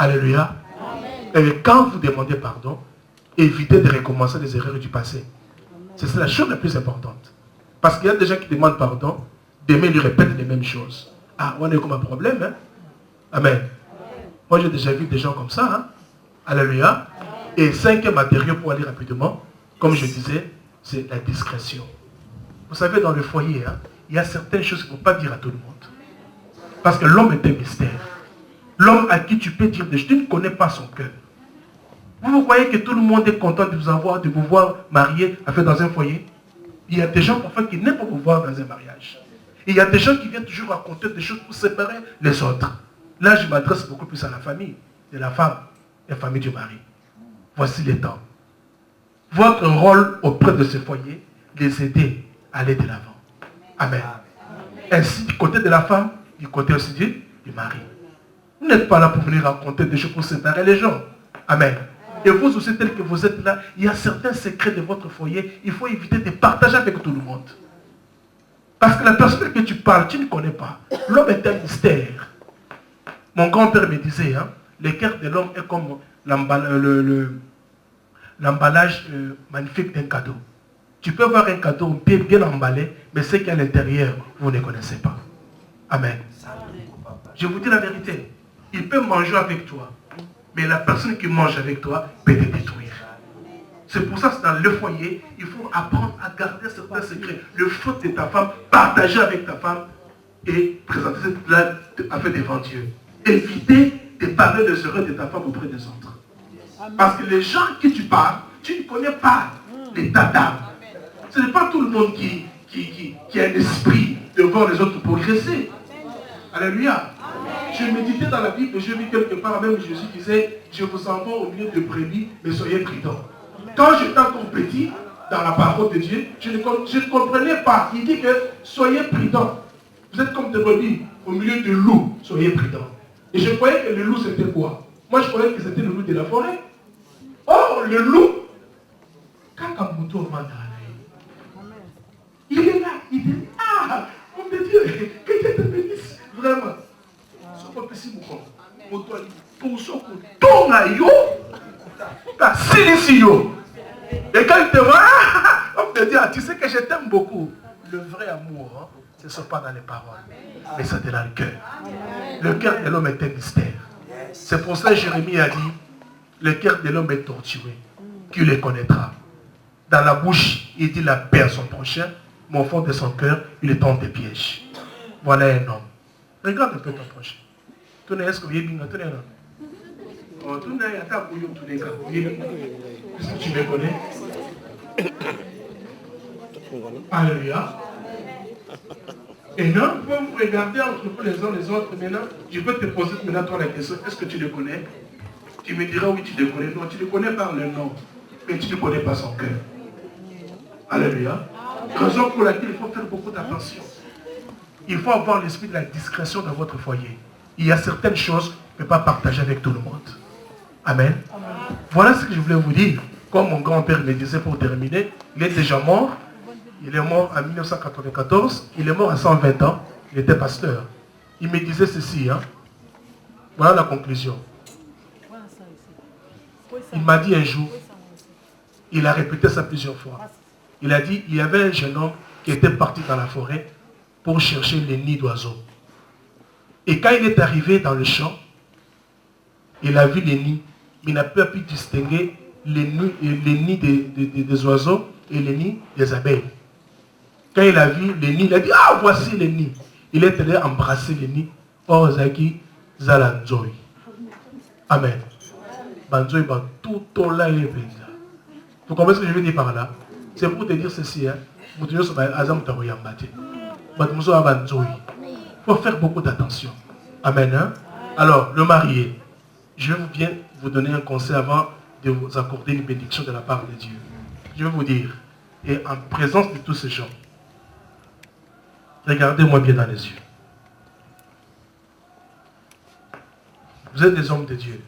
Alléluia. Et quand vous demandez pardon, évitez de recommencer les erreurs du passé. C'est la chose la plus importante. Parce qu'il y a des gens qui demandent pardon, demain ils lui répètent les mêmes choses. Ah, on est comme un problème, hein? Amen. Moi j'ai déjà vu des gens comme ça, hein? Alléluia. Et cinquième matériau pour aller rapidement, comme je disais, c'est la discrétion. Vous savez, dans le foyer, hein, il y a certaines choses qu'il ne faut pas dire à tout le monde. Parce que l'homme est un mystère. L'homme à qui tu peux dire des choses, tu ne connais pas son cœur. Vous croyez que tout le monde est content de vous voir marié, dans un foyer? Il y a des gens parfois qui n'aiment pas vous voir dans un mariage. Et il y a des gens qui viennent toujours raconter des choses pour séparer les autres. Là, je m'adresse beaucoup plus à la famille de la femme et la famille du mari. Voici les temps. Votre rôle auprès de ce foyer, les aider à aller de l'avant. Amen. Ainsi, du côté de la femme, du côté aussi du mari. Vous n'êtes pas là pour venir raconter des choses pour séparer les gens. Amen. Et vous aussi, tel que vous êtes là, il y a certains secrets de votre foyer, il faut éviter de partager avec tout le monde. Parce que la personne que tu parles, tu ne connais pas. L'homme est un mystère. Mon grand-père me disait, hein, le cœur de l'homme est comme l'emballage magnifique d'un cadeau. Tu peux avoir un cadeau bien emballé, mais ce qu'il y a à l'intérieur, vous ne connaissez pas. Amen. Je vous dis la vérité. Il peut manger avec toi, mais la personne qui mange avec toi peut te détruire. C'est pour ça que dans le foyer, il faut apprendre à garder certains secrets. Le faute de ta femme, partager avec ta femme et présenter cela devant Dieu. Évitez de parler des erreurs de ta femme auprès des autres. Parce que les gens qui tu parles, tu ne connais pas l'état d'âme. Ce n'est pas tout le monde qui a un esprit de voir les autres progresser. Alléluia. Je méditais dans la Bible et je vis quelque part, même Jésus disait, je vous envoie au milieu de brebis, mais soyez prudents. Quand j'étais encore petit, dans la parole de Dieu, je ne comprenais pas. Il dit que soyez prudents. Vous êtes comme des brebis au milieu de loups, soyez prudents. Et je croyais que le loup c'était quoi? Moi je croyais que c'était le loup de la forêt. Oh, le loup, quand Kamuto m'a il est là, il dit, ah, homme de Dieu, que Dieu te bénisse, vraiment. Et quand il te voit, homme de Dieu, tu sais que je t'aime beaucoup. Le vrai amour, hein, ce ne sont pas dans les paroles, mais c'est dans le cœur. Le cœur de l'homme est un mystère. C'est pour ça que Jérémie a dit, le cœur de l'homme est torturé. Qui le connaîtra? Dans la bouche, il dit la paix à son prochain, mais au fond de son cœur, il tente des pièges. Voilà un homme. Regarde un peu ton prochain. Tu n'es ce que tu es. Est-ce que tu me connais? Alléluia. Et non, vous pouvez vous regarder entre vous les uns les autres. Maintenant, je peux te poser maintenant toi la question, est-ce que tu le connais? Tu me diras oui, tu le connais. Non, tu le connais par le nom, mais tu ne connais pas son cœur. Alléluia. Raison pour laquelle il faut faire beaucoup d'attention. Il faut avoir l'esprit de la discrétion dans votre foyer. Il y a certaines choses que vous ne pouvez pas partager avec tout le monde. Amen. Voilà ce que je voulais vous dire. Comme mon grand-père me disait pour terminer, il est déjà mort. Il est mort en 1994. Il est mort à 120 ans. Il était pasteur. Il me disait ceci. Hein. Voilà la conclusion. Il m'a dit un jour, il a répété ça plusieurs fois. Il a dit, il y avait un jeune homme qui était parti dans la forêt pour chercher les nids d'oiseaux. Et quand il est arrivé dans le champ, il a vu les nids, mais il n'a pas pu distinguer les nids des oiseaux et les nids des abeilles. Quand il a vu les nids, il a dit, ah, voici les nids. Il est allé embrasser les nids. Oh, Zaki, Zalanzoy. Amen. Banzoy, tout au là, il est présent. Vous comprenez ce que je veux dire par là? C'est pour te dire ceci. Hein. Il faut faire beaucoup d'attention. Amen. Hein? Alors, le marié, je vais bien vous donner un conseil avant de vous accorder une bénédiction de la part de Dieu. Je vais vous dire, et en présence de tous ces gens, regardez-moi bien dans les yeux. Vous êtes des hommes de Dieu.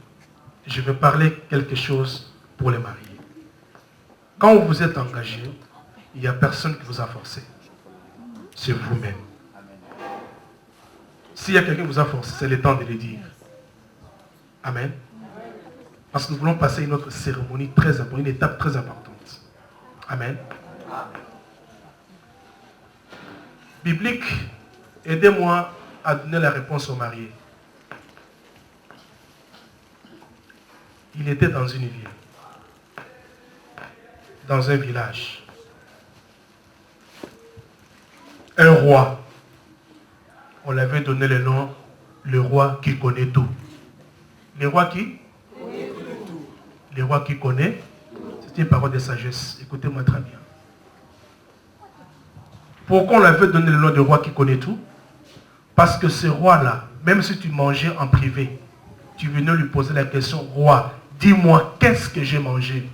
Je vais parler quelque chose pour les mariés. Quand vous êtes engagé, il n'y a personne qui vous a forcé. C'est vous-même. S'il y a quelqu'un qui vous a forcé, c'est le temps de le dire. Amen. Parce que nous voulons passer une autre cérémonie très importante, une étape très importante. Amen. Biblique, aidez-moi à donner la réponse aux mariés. Il était dans une ville, dans un village. Un roi. On l'avait donné le nom, le roi qui connaît tout. Le roi qui connaît tout. Le roi qui connaît. C'est une parole de sagesse. Écoutez-moi très bien. Pourquoi on l'avait donné le nom de roi qui connaît tout? Parce que ce roi-là, même si tu mangeais en privé, tu venais lui poser la question, roi, dis-moi qu'est-ce que j'ai mangé?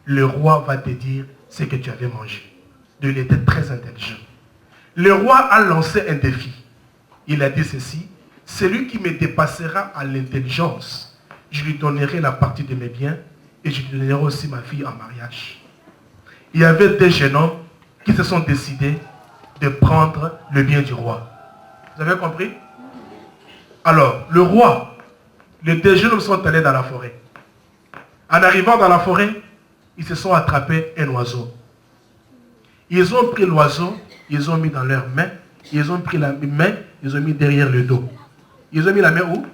Le roi va te dire ce que tu avais mangé. Donc il était très intelligent. Le roi a lancé un défi. Il a dit ceci, celui qui me dépassera à l'intelligence, je lui donnerai la partie de mes biens et je lui donnerai aussi ma fille en mariage. Il y avait des jeunes hommes qui se sont décidés de prendre le bien du roi. Vous avez compris? Alors, le roi, les deux jeunes hommes sont allés dans la forêt. En arrivant dans la forêt, ils se sont attrapés un oiseau. Ils ont pris l'oiseau, ils ont mis dans leurs mains, ils ont pris la main, ils ont mis derrière le dos. Ils ont mis la main où?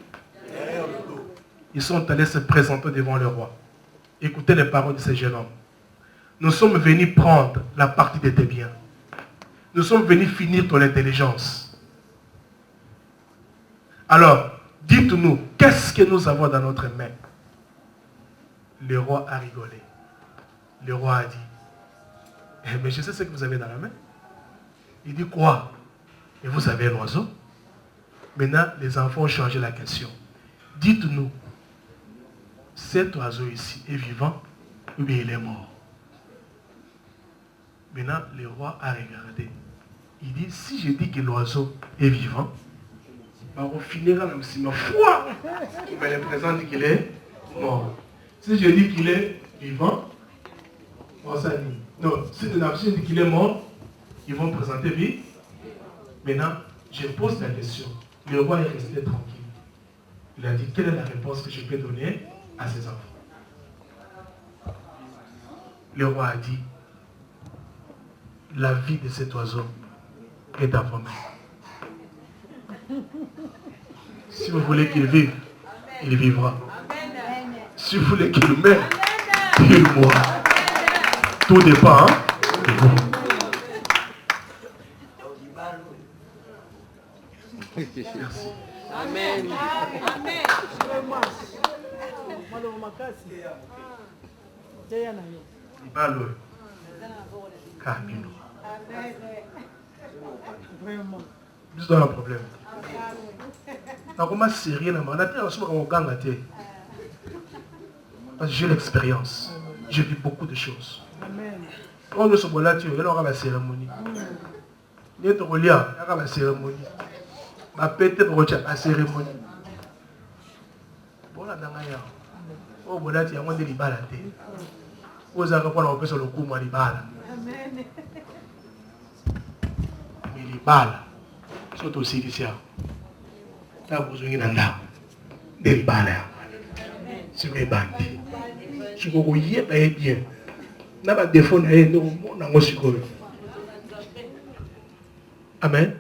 Derrière le dos. Ils sont allés se présenter devant le roi. Écoutez les paroles de ces jeunes hommes. Nous sommes venus prendre la partie de tes biens. Nous sommes venus finir ton intelligence. Alors, dites-nous, qu'est-ce que nous avons dans notre main? Le roi a rigolé. Le roi a dit, mais je sais ce que vous avez dans la main. Il dit quoi? Et vous avez un oiseau? Maintenant, les enfants ont changé la question. Dites-nous, cet oiseau ici est vivant ou bien il est mort? Maintenant, le roi a regardé. Il dit, si je dis que l'oiseau est vivant, on finira dans le ciment. Mais le présent dit qu'il est mort. Si je dis qu'il est vivant, ça dit. Non, si je dis qu'il est mort, ils vont présenter vie. Maintenant, je pose la question. Le roi est resté tranquille. Il a dit, quelle est la réponse que je peux donner à ses enfants? Le roi a dit, la vie de cet oiseau est dans vos mains. Si vous voulez qu'il vive, il vivra. Si vous voulez qu'il meure, il mourra. Tout dépend de vous. Merci. Amen. Amen. Juste dans un problème. Parce que j'ai l'expérience. J'ai vu beaucoup de choses. Quand nous sommes là, il y aura la cérémonie. Il y aura la cérémonie. Ma pété pour la cérémonie. Bon, là, oh, bon, là, il y a moins de libala. Vous avez pas l'empêche le coup, moi, libala. Mais libala. Surtout aussi, ici. Là, vous avez un anda. Des libala. C'est mes bandits. Je vous y est bien. N'a pas de défaut, Amen.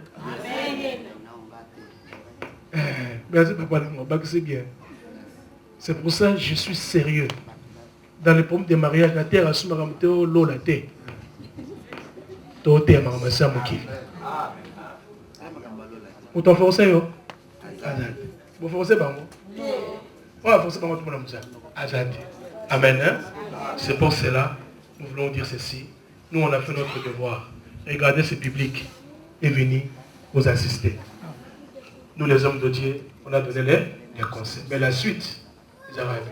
Merci papa, c'est bien. C'est pour ça que je suis sérieux. Dans les problèmes de mariage, la terre a su me l'eau la terre. Tout est ma maman Moki. Vous t'en forcez, yo? Vous forcez pas moi? On va forcer pas moi tout le monde. Amen. C'est pour cela, nous voulons dire ceci. Nous, on a fait notre devoir. Regardez ce public est venu vous assister. Nous, les hommes de Dieu, on a donné les conseils. Mais la suite, ils arrivent.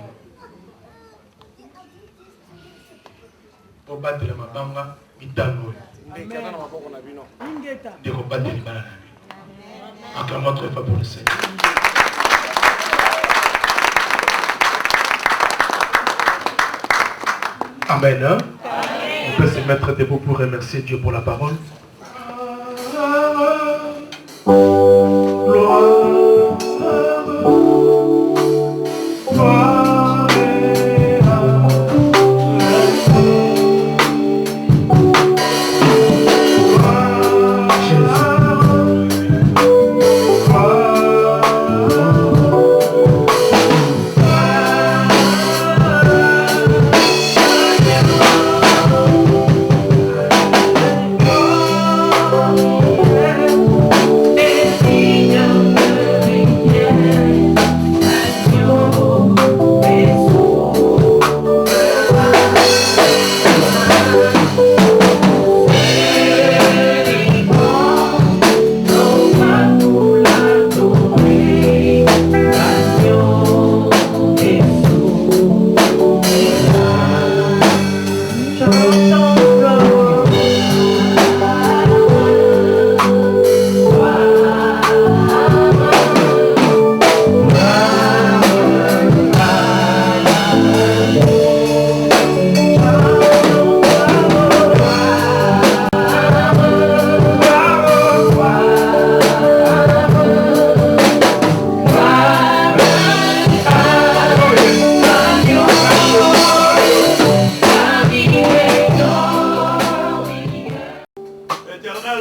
Pour battre la mabanga, il donne. De combattre les bananes. Acclamons très fort pour le Seigneur. Amen. Amen. On peut se mettre debout pour remercier Dieu pour la parole. Gloire.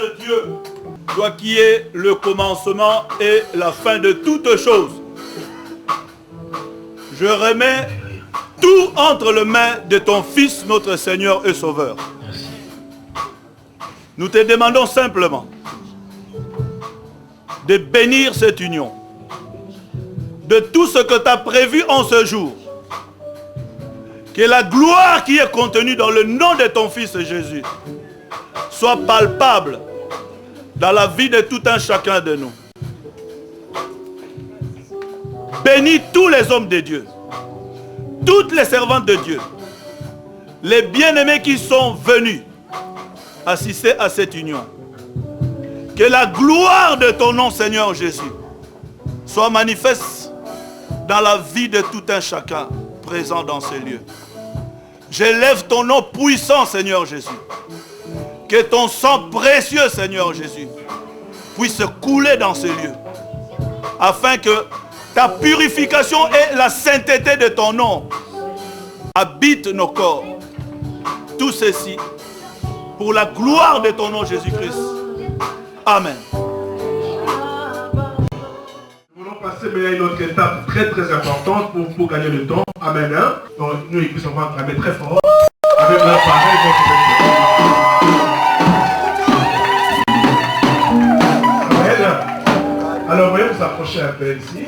de Dieu, toi qui es le commencement et la fin de toutes choses, je remets tout entre les mains de ton Fils, notre Seigneur et Sauveur. Nous te demandons simplement de bénir cette union, de tout ce que tu as prévu en ce jour. Que la gloire qui est contenue dans le nom de ton Fils Jésus soit palpable dans la vie de tout un chacun de nous. Bénis tous les hommes de Dieu, toutes les servantes de Dieu, les bien-aimés qui sont venus assister à cette union. Que la gloire de ton nom, Seigneur Jésus, soit manifeste dans la vie de tout un chacun présent dans ces lieux. J'élève ton nom puissant, Seigneur Jésus. Que ton sang précieux, Seigneur Jésus, puisse couler dans ces lieux, afin que ta purification et la sainteté de ton nom habitent nos corps. Tout ceci pour la gloire de ton nom, Jésus-Christ. Amen. Nous voulons passer maintenant à une autre étape très très importante pour gagner le temps. Amen. Hein? Donc, nous, l'église, on va acclamer très fort. Avec leur pareil, Amen. Alors, veuillez vous approcher un peu ici.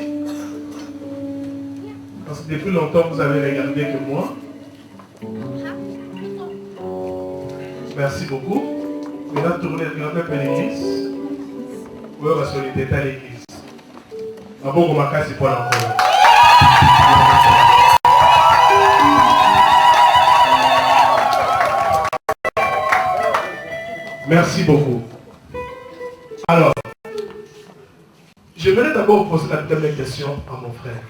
Parce que depuis longtemps, vous avez regardé que moi. Merci beaucoup. Maintenant, tournez, regardez un peu l'église. Vous pouvez recevoir les détails de l'église. D'abord, on m'a cassé pour l'encore. Merci beaucoup. Alors, j'aimerais d'abord poser la première question à mon frère.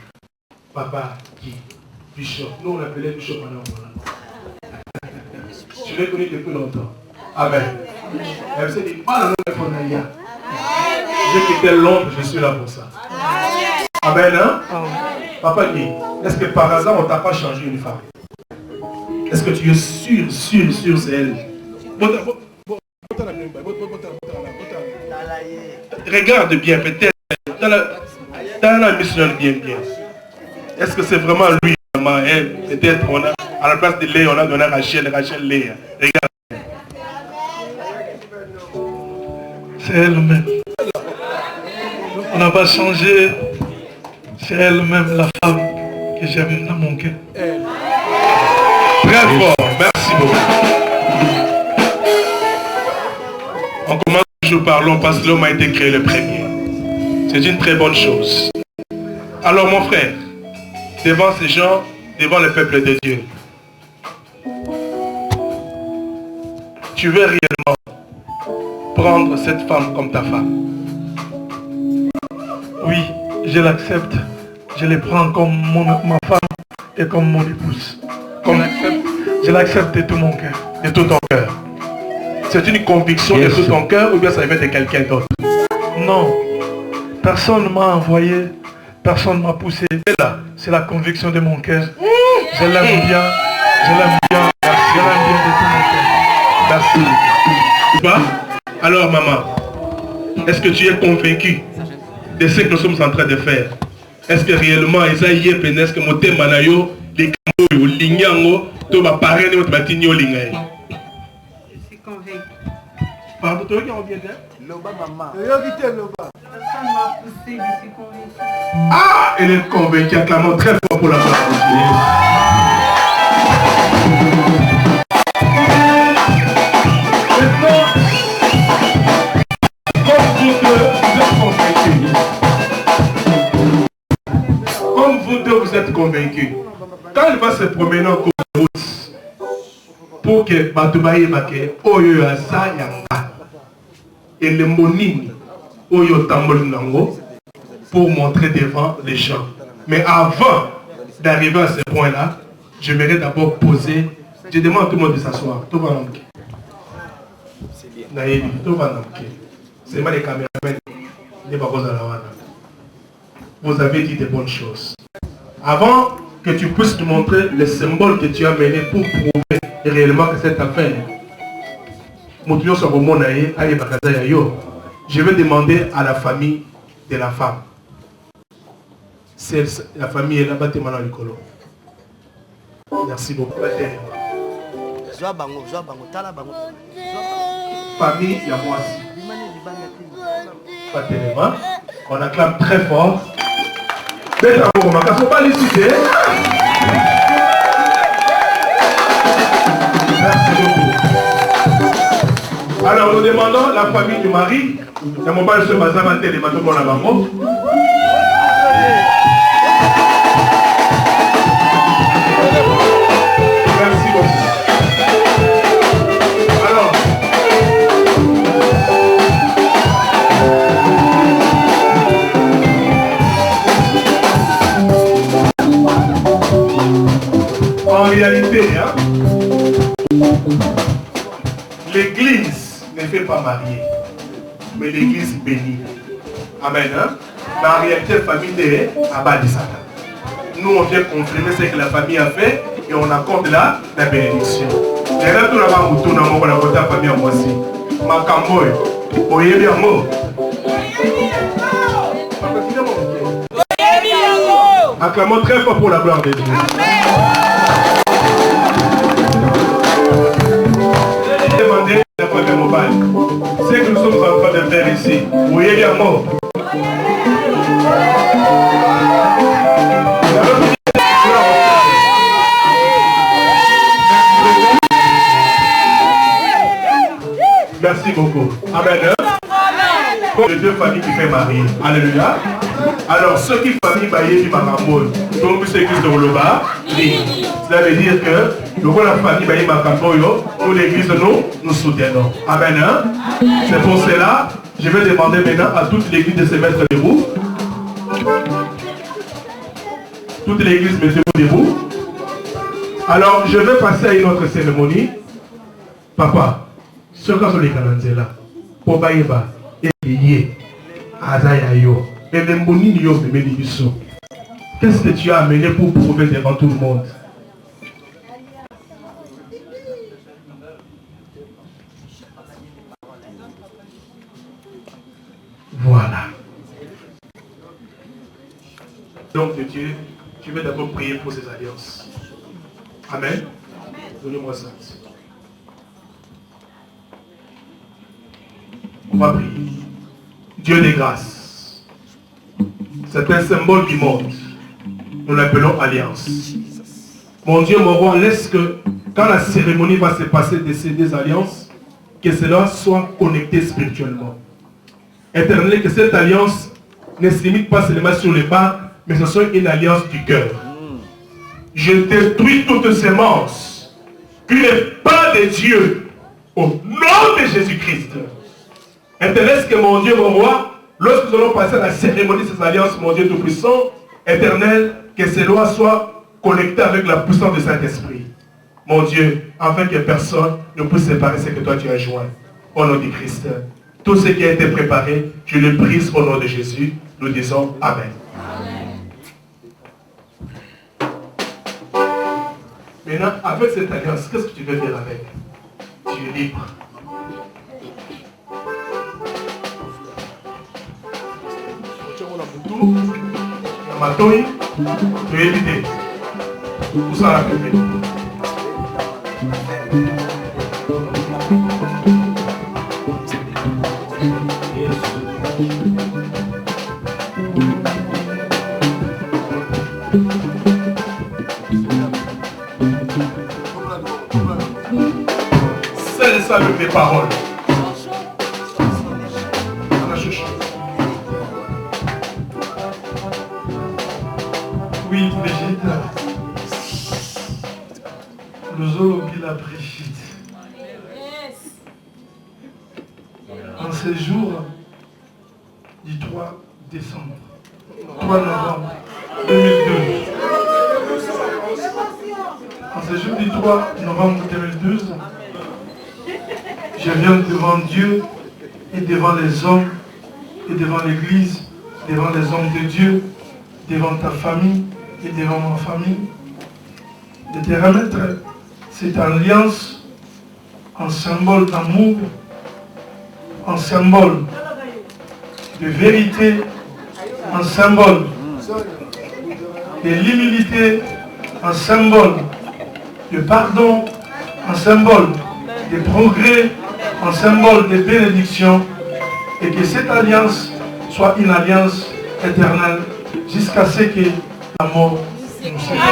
Papa Guy, Bishop. Nous, on l'appelait Bishop pendant longtemps. Je l'ai connu depuis longtemps. Amen. Elle me dit, pas le nom de Fonaya. J'ai quitté Londres, je suis là pour ça. Amen, hein? Papa Guy, est-ce que par hasard, on ne t'a pas changé une femme? Est-ce que tu es sûr, c'est elle? Regarde bien, peut-être. Dans la mission, bien. Est-ce que c'est vraiment lui, vraiment elle? Peut-être on a, à la place de Léa, on a donné Rachel Léa. Regarde. C'est elle-même. On n'a pas changé. C'est elle-même la femme que j'aime dans mon cœur. Très fort, merci beaucoup. On commence toujours par l'homme parce que l'homme a été créé le premier. C'est une très bonne chose. Alors mon frère, devant ces gens, devant le peuple de Dieu, tu veux réellement prendre cette femme comme ta femme? Oui, je l'accepte. Je le prends comme ma femme et comme mon épouse. Je l'accepte de tout mon cœur. De tout ton cœur. C'est une conviction de tout ton cœur ou bien ça vient de quelqu'un d'autre? Non. Personne ne m'a envoyé. Personne ne m'a poussé. C'est la conviction de mon cœur. Je l'aime bien. Je l'aime bien. Je l'aime bien de tout mon cœur. Merci. Toi? Alors maman, est-ce que tu es convaincu de ce que nous sommes en train de faire? Est-ce que réellement Isaïe Penesque Mote Manayo, les Kamoyo, Linyango, Toba Parene, Motamatini, Lingaï? Je suis convaincu. Pardon, toi qui en viens d'elle? Loba maman. Personne ne m'a poussé, je suis convaincu. Ah, elle est convaincue, acclamons très fort pour la parole de Dieu. Maintenant, comme vous deux vous êtes convaincus, quand il va se promener en cours de route, pour que Batoubaye Bake, Oyo Asa Yanga, et le Monini, Oyo Tambol Nango, pour montrer devant les gens. Mais avant d'arriver à ce point-là, je vais d'abord poser, je demande à tout le monde de s'asseoir. Tout va manquer. Naïli, tout va manquer. C'est moi les caméramans. Vous avez dit de bonnes choses. Avant que tu puisses nous montrer le symbole que tu as mené pour prouver réellement que cette affaire Je vais demander à la famille de la femme. Si la famille est là-bas, merci beaucoup. Famille, il y a moi aussi. On acclame très fort. Merci beaucoup. Alors nous demandons la famille du mari. Il y a mon père ce bazar à télé, maintenant qu'on a bango. Merci beaucoup. Alors, en réalité, hein, l'église ne fait pas marier, mais l'église bénit. Amen. Hein? Mais en réalité, la famille est à bas de Satan. Nous, on vient confirmer ce que la famille a fait et on accorde la bénédiction. Et là, tout le monde, on a voté la famille à moi aussi. Ma camboy, vous voyez bien mot. Acclamons très fort pour la gloire de Dieu. Demandez la famille mobile. C'est que nous sommes en train de faire ici. Vous voyez bien mot. Merci beaucoup. Amen. Pour les deux familles qui fait marier. Alléluia. Alors, ceux qui famille mariés, qui m'accompagnent, donc ceux qui sont dans le bas, cela veut dire que le la famille mariée m'accompagne, nous l'église, nous soutenons. Amen. C'est pour cela, je vais demander maintenant à toute l'église de se mettre debout. Toute l'église, mettez-vous debout. Alors, je vais passer à une autre cérémonie. Papa, ce cas les là, pour Baïba, et lié, Azayayo, et les Mboni Nyo de Médibiso. Qu'est-ce que tu as amené pour prouver devant tout le monde? Voilà. Donc Dieu, tu veux d'abord prier pour ces alliances. Amen. Donnez-moi ça. On va prier. Dieu des grâces. C'est un symbole du monde. Nous l'appelons alliance. Mon Dieu, mon roi, laisse que quand la cérémonie va se passer de ces deux alliances, que cela soit connecté spirituellement. Éternel, que cette alliance ne se limite pas seulement sur les pas, mais ce soit une alliance du cœur. Je détruis toute semence qui n'est pas de Dieu au nom de Jésus-Christ. Éternel, que mon Dieu, mon roi, lorsque nous allons passer à la cérémonie de ces alliances, mon Dieu Tout-Puissant, éternel, que cela soit connecté avec la puissance de Saint-Esprit. Mon Dieu, afin que personne ne puisse séparer ce que toi tu as joint. Au nom de Christ. Tout ce qui a été préparé, je le brise au nom de Jésus. Nous disons Amen. Maintenant, avec cette alliance, qu'est-ce que tu veux faire avec? Tu es libre. Matoi, tu es évité. Tout ça la fait. C'est ça avec les paroles. Oui, Brigitte. Nous allons la Brigitte. En ce jour du 3 décembre, 3 novembre 2012. En ce jour du 3 novembre 2012, je viens devant Dieu et devant les hommes et devant l'Église, devant les hommes de Dieu, devant ta famille et devant ma famille, de te remettre cette alliance un symbole d'amour, un symbole de vérité, un symbole de l'humilité, un symbole de pardon, un symbole de progrès, un symbole de bénédiction, et que cette alliance soit une alliance éternelle jusqu'à ce que la mort nous sépare.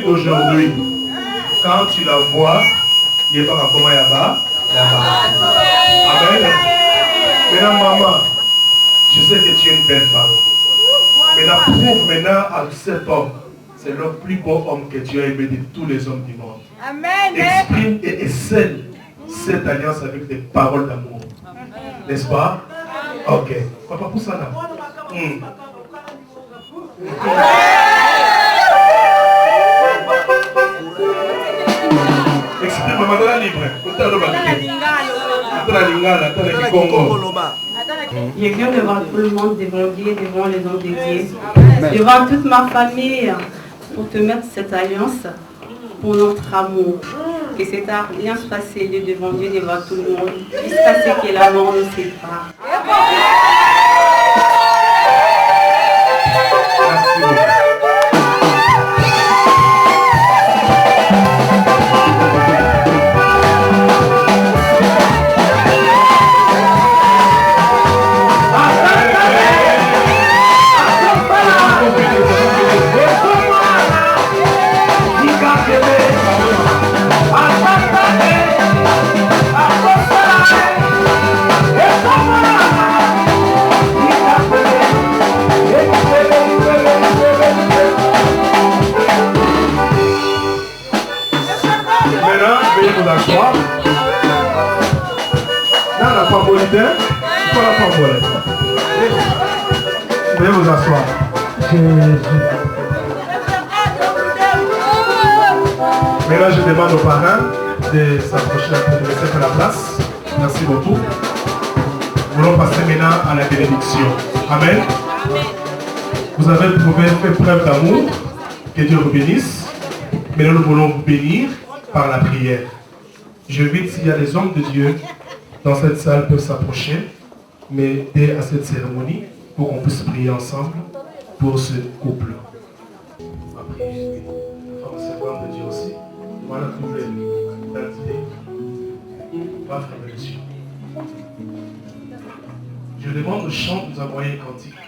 Aujourd'hui, quand tu la vois, il n'est pas comment il y a bas. Amen. Maintenant, maman, je sais que tu es une belle femme. Maintenant, prouve maintenant à cet homme, c'est le plus beau homme que tu as aimé de tous les hommes du monde. Amen. Exprime et scelle cette alliance avec des paroles d'amour. N'est-ce pas? Ok. Papa, pousse ça là. Exprime, maman, dans la libre. Je viens devant tout le monde, devant Dieu, devant les hommes de Dieu, devant toute ma famille, pour te mettre cette alliance, pour notre amour. Que cette alliance soit scellée devant Dieu, devant tout le monde, jusqu'à ce que la mort nous sépare. Merci beaucoup. Asseoir. Dans la favorité, pour la favorite. Veuillez vous asseoir. Maintenant, je demande aux parents de s'approcher de laisser la place. Merci beaucoup. Nous allons passer maintenant à la bénédiction. Amen. Vous avez fait preuve d'amour. Que Dieu vous bénisse. Maintenant, nous voulons vous bénir par la prière. J'invite, s'il y a des hommes de Dieu dans cette salle, peuvent s'approcher, mais dès à cette cérémonie, pour qu'on puisse prier ensemble pour ce couple. On va prier. La femme servante de Dieu aussi. Voilà trouver l'identité. On va fermer les yeux. Je demande au chant de nous envoyer un cantique.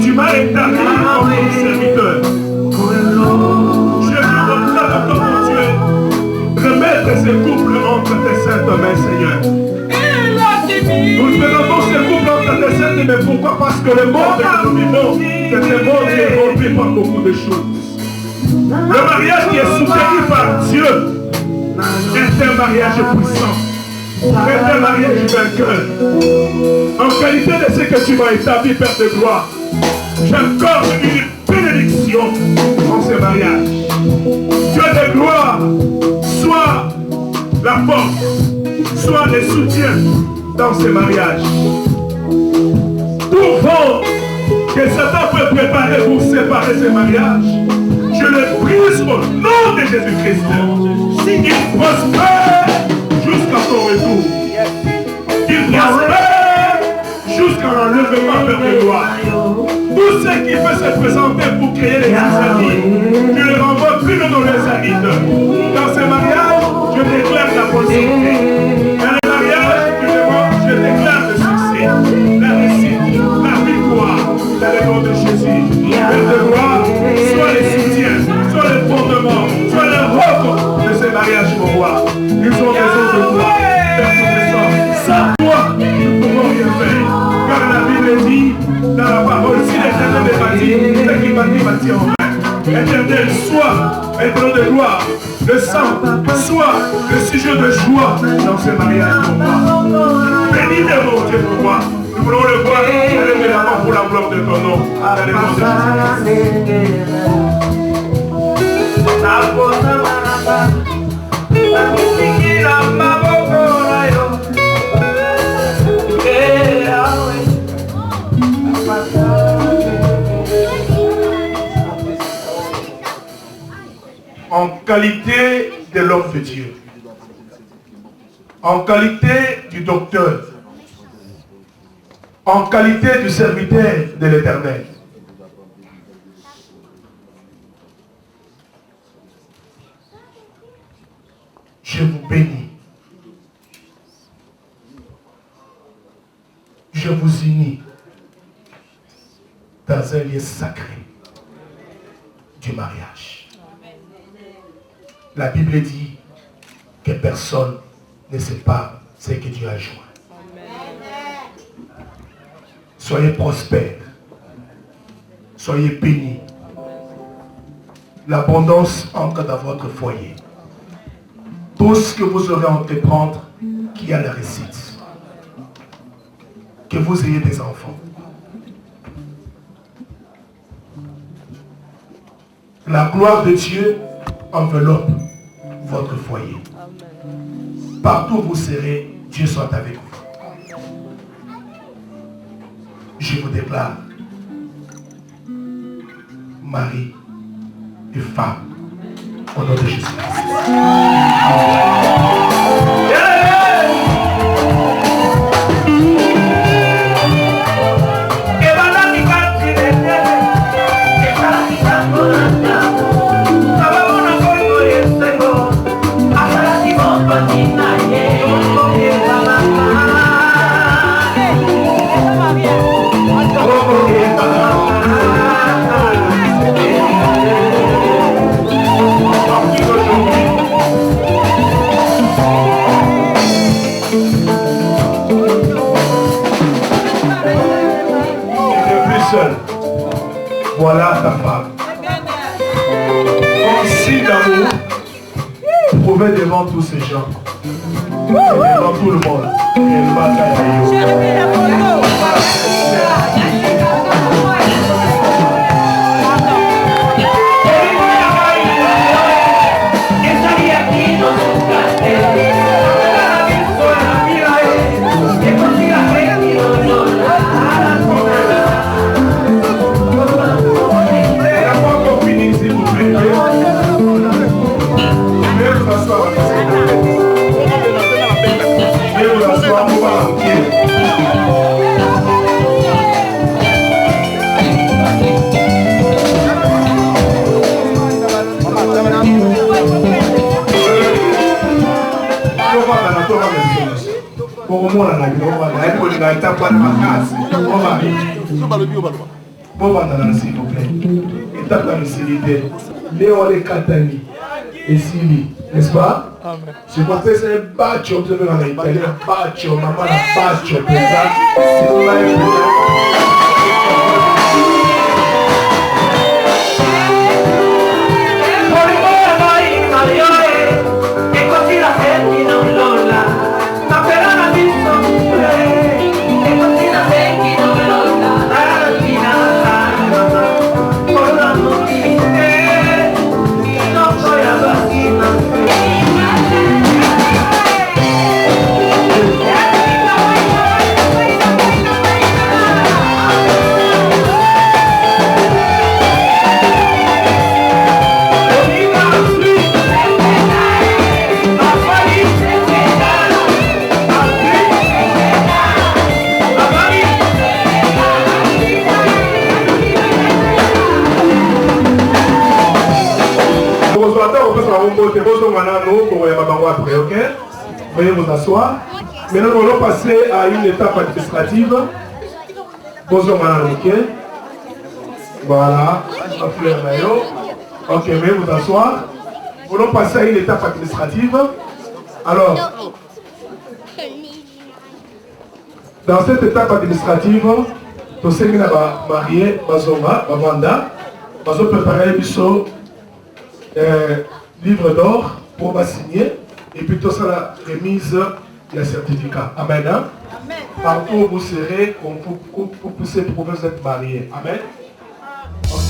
Tu m'as mais pourquoi? Parce que le monde que nous vivons, c'est un monde qui est rempli par beaucoup de choses. Le mariage qui est soutenu par Dieu est un mariage puissant. C'est un mariage vainqueur. En qualité de ce que tu m'as établi, Père de gloire, j'accorde une bénédiction dans ce mariage. Dieu de gloire, soit la force, soit le soutien dans ce mariage. Tout vent que Satan peut préparer pour séparer ce mariage, je le brise au nom de Jésus-Christ. Il prospère jusqu'à ton retour. Il prospère jusqu'à l'enlèvement, Père de gloire. Tout ce qui peut se présenter pour créer les amis, je le renvoie plus dans les amis. Dans ce mariage, je déclare la bonne santé. Dans le mariage, je déclare le succès, la réussite, la victoire, dans le nom de Jésus. Père de gloire, soit les soutiens, soit les fondements, soit les rocs de ce mariage, mon roi. Ils ont besoin de toi, Père Tout-Puissant. Sans toi, nous ne pouvons rien faire. Car la Bible dit, dans la parole, si l'Éternel est bâti, ce qui bâtit en vain. Éternel, soit éternel de gloire, le sang, soit le sujet de joie dans ce mariage, mon roi. Bénis de mon Dieu, mon roi. Nous voulons le voir, allez l'avant pour la gloire de ton nom. Dans le nom de Jésus. En qualité de l'homme de Dieu, en qualité du docteur, en qualité du serviteur de l'Éternel, je vous bénis, je vous unis dans un lieu sacré du mariage. La Bible dit que personne ne sait pas ce que Dieu a joint. Soyez prospères, soyez bénis. L'abondance entre dans votre foyer. Tout ce que vous aurez à entreprendre, qui a la réussite. Que vous ayez des enfants. La gloire de Dieu enveloppe votre foyer. Partout où vous serez, Dieu soit avec vous. Je vous déclare mari et femme au nom de Jésus-Christ. Voilà ta femme. Comme si d'amour prouvait devant tous ces gens, et devant tout le monde, elle va et Sili, n'est-ce pas? Amen. C'est pour ça que c'est bacio, vous avez en italien, bacio, maman la bacio, c'est après, ok? Veuillez vous asseoir. Maintenant, nous allons passer à une étape administrative. Bonjour, madame, ok? Voilà. Ok, veuillez vous asseoir. Nous allons passer à une étape administrative. Alors, dans cette étape administrative, tous ceux qui sont mariés, Bazonga, Bavanda, nous allons préparer le livre d'or pour signer et puis tout ça la remise du certificat. Amen. Partout où vous serez, vous pouvez être mariés. Amen. Ok.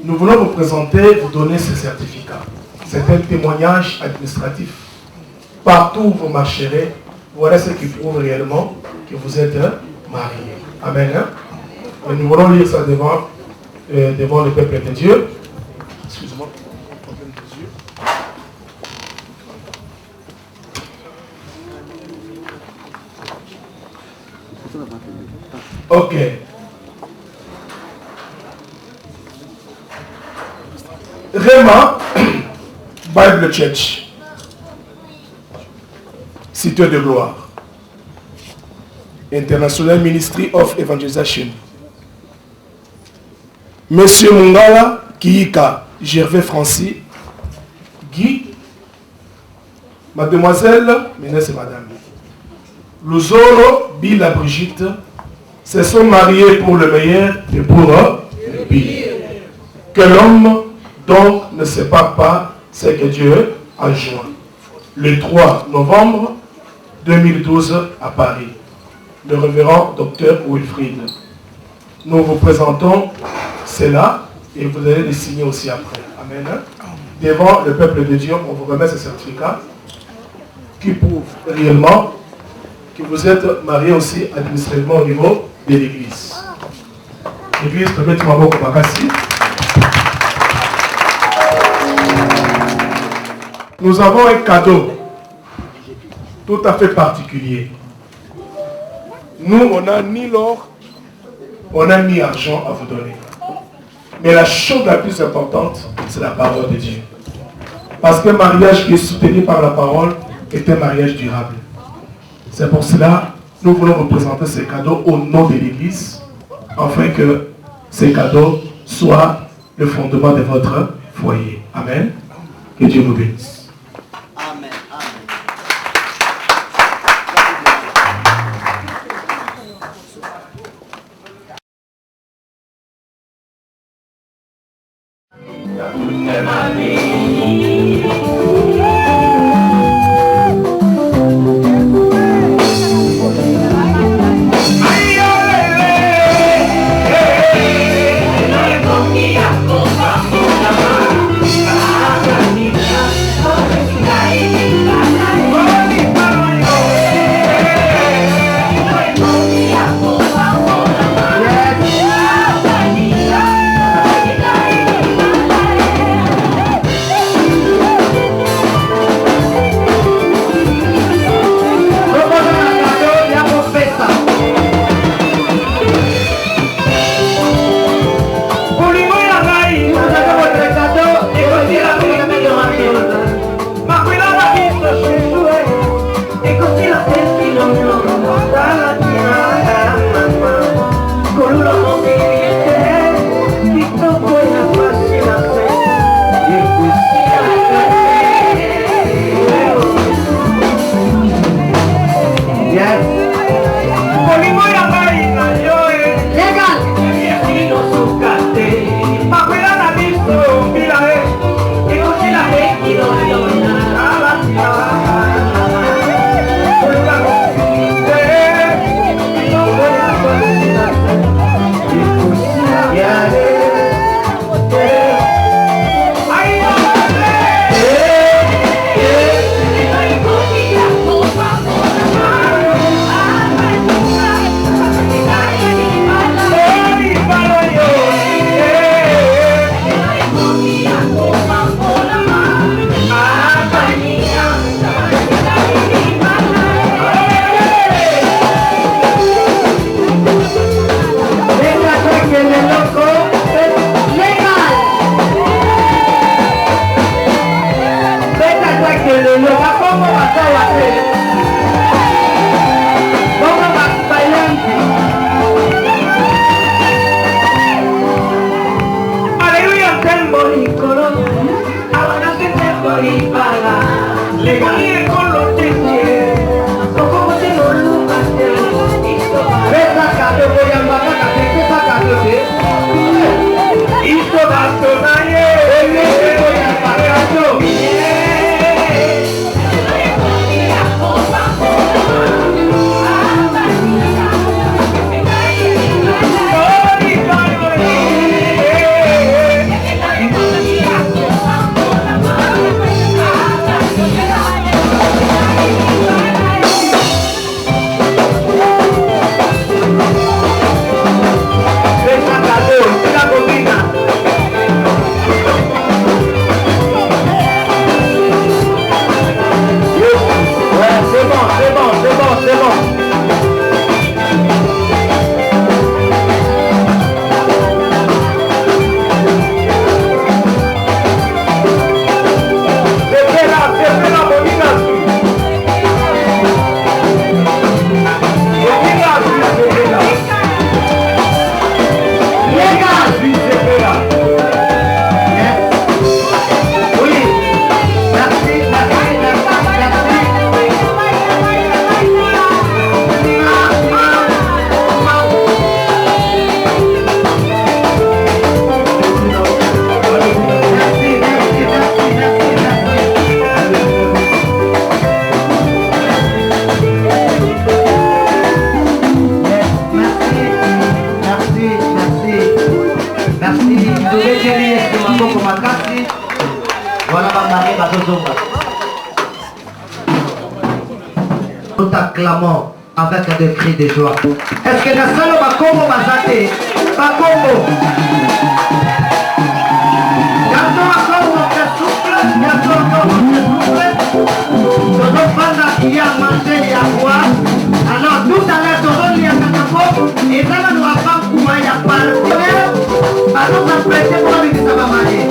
Nous voulons vous présenter, vous donner ce certificat. C'est un témoignage administratif. Partout où vous marcherez, voilà ce qui prouve réellement que vous êtes mariés. Amen. Et nous voulons lire ça devant le peuple de Dieu. Excuse-moi. Ok. Rema Bible Church, Cité de gloire, International Ministry of Evangelization, Monsieur Mungala Kiika Gervais Francis, Guy, Mademoiselle, maintenant c'est Madame, Luzolo, Bill et Brigitte se sont mariés pour le meilleur et pour le pire. Que l'homme donc ne sépare pas ce que Dieu a joint. Le 3 novembre 2012 à Paris. Le révérend Dr Wilfried. Nous vous présentons cela et vous allez les signer aussi après. Amen. Devant le peuple de Dieu, on vous remet ce certificat qui prouve réellement que vous êtes mariés aussi administrativement au niveau de l'église. L'église, peut-être Maboko Bakassi. Nous avons un cadeau tout à fait particulier. Nous, on n'a ni l'or, on n'a ni argent à vous donner. Mais la chose la plus importante, c'est la parole de Dieu. Parce qu'un mariage qui est soutenu par la parole est un mariage durable. C'est pour cela que nous voulons vous présenter ces cadeaux au nom de l'Église, afin que ces cadeaux soient le fondement de votre foyer. Amen. Que Dieu vous bénisse. Amen. Thank you. Voilà ma mariée, ma zozonga. Nous t'acclamons avec des cris de joie. Est-ce que la salle va comme Bazate? Pas comme. Gardons encore notre souffle, gardons encore notre souffle. Nous devons prendre qui a mangé et à boire. Alors tout à l'heure, nous allons lire Katako. Et ça va nous apprendre comment il y a pas le problème. Bah nous apprêter pour lui que ça va marier.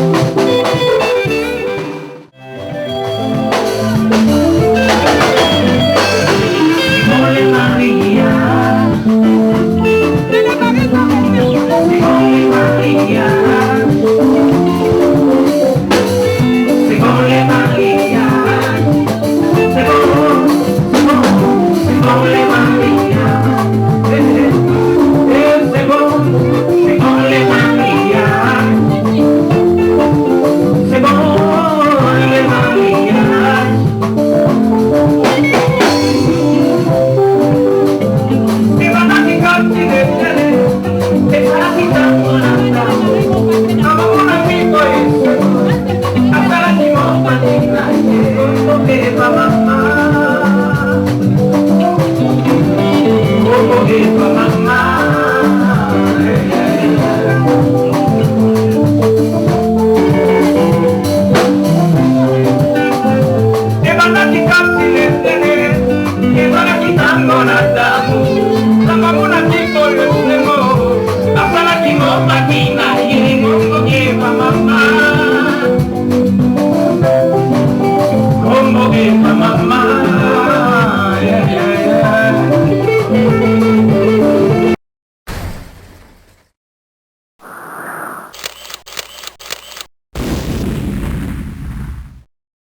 Maria, Mama.